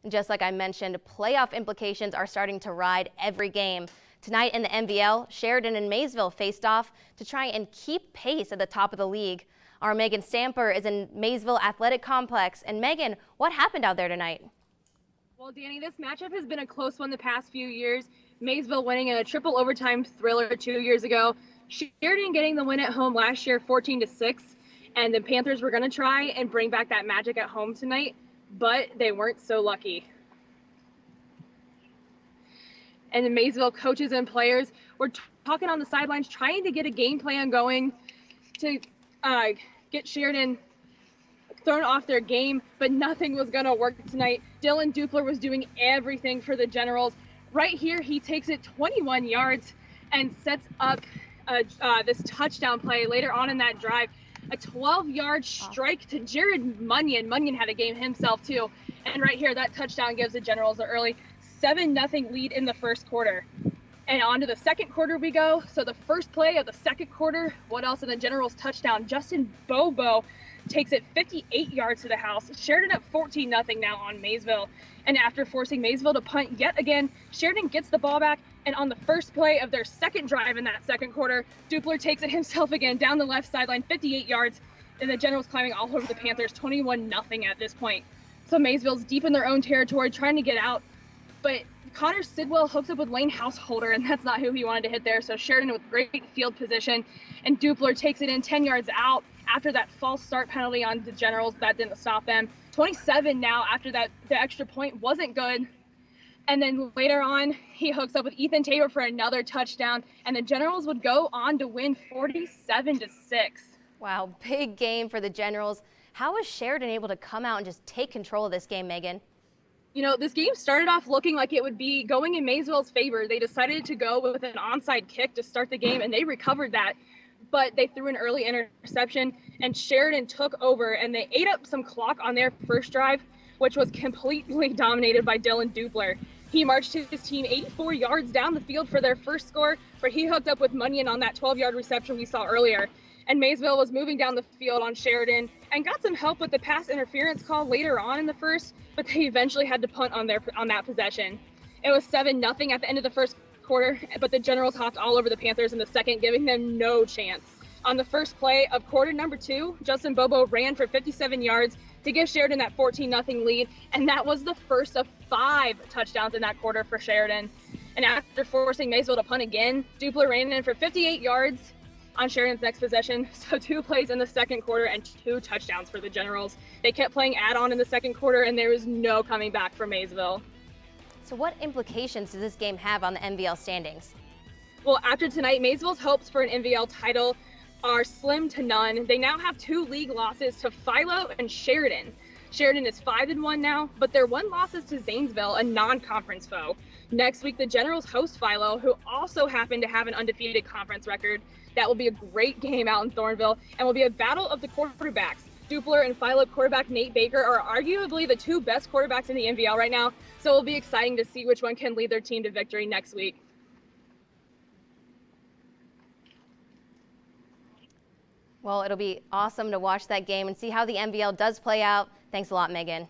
Just like I mentioned, playoff implications are starting to ride every game. Tonight in the MVL, Sheridan and Maysville faced off to try and keep pace at the top of the league. Our Megan Stamper is in Maysville Athletic Complex. And Megan, what happened out there tonight? Well, Dani, this matchup has been a close one the past few years. Maysville winning in a triple overtime thriller 2 years ago. Sheridan getting the win at home last year 14-6. And the Panthers were going to try and bring back that magic at home tonight, but they weren't so lucky. And the Maysville coaches and players were talking on the sidelines, trying to get a game plan going to get Sheridan thrown off their game, but nothing was going to work tonight. Dylan Dupler was doing everything for the Generals. Right here, he takes it 21 yards and sets up this touchdown play later on in that drive. A 12-yard strike to Jared Munyon. Munyon had a game himself, too. And right here, that touchdown gives the Generals an early 7-0 lead in the first quarter. And on to the second quarter we go. So the first play of the second quarter, what else in the Generals touchdown? Justin Bobo takes it 58 yards to the house. Sheridan up 14-0 now on Maysville. And after forcing Maysville to punt yet again, Sheridan gets the ball back. And on the first play of their second drive in that second quarter, Dupler takes it himself again down the left sideline, 58 yards. And the Generals climbing all over the Panthers, 21-0 at this point. So Maysville's deep in their own territory, trying to get out. But Connor Sidwell hooks up with Lane Householder, and that's not who he wanted to hit there. So Sheridan with great field position, and Dupler takes it in 10 yards out after that false start penalty on the Generals. That didn't stop them. 27 now after that, the extra point wasn't good. And then later on, he hooks up with Ethan Tabor for another touchdown, and the Generals would go on to win 47-6. Wow, big game for the Generals. How was Sheridan able to come out and just take control of this game, Megan? You know, this game started off looking like it would be going in Maysville's favor. They decided to go with an onside kick to start the game, and they recovered that. But they threw an early interception, and Sheridan took over, and they ate up some clock on their first drive, which was completely dominated by Dylan Dupler. He marched his team 84 yards down the field for their first score, where he hooked up with Munyon on that 12-yard reception we saw earlier. And Maysville was moving down the field on Sheridan and got some help with the pass interference call later on in the first, but they eventually had to punt on that possession. It was 7-0 at the end of the first quarter, but the Generals hopped all over the Panthers in the second, giving them no chance. On the first play of quarter number 2, Justin Bobo ran for 57 yards to give Sheridan that 14-0 lead, and that was the first of 5 touchdowns in that quarter for Sheridan. And after forcing Maysville to punt again, Dupler ran in for 58 yards on Sheridan's next possession. So 2 plays in the second quarter and 2 touchdowns for the Generals. They kept playing add-on in the second quarter, and there was no coming back for Maysville. So what implications does this game have on the MVL standings? Well, after tonight, Maysville's hopes for an MVL title are slim to none. They now have 2 league losses to Philo and Sheridan. Sheridan is 5-1 now, but their 1 loss is to Zanesville, a non-conference foe. Next week, the Generals host Philo, who also happen to have an undefeated conference record. That will be a great game out in Thornville, and will be a battle of the quarterbacks. Dupler and Philo quarterback Nate Baker are arguably the 2 best quarterbacks in the MVL right now, so it'll be exciting to see which one can lead their team to victory next week. Well, it'll be awesome to watch that game and see how the MVL does play out. Thanks a lot, Megan.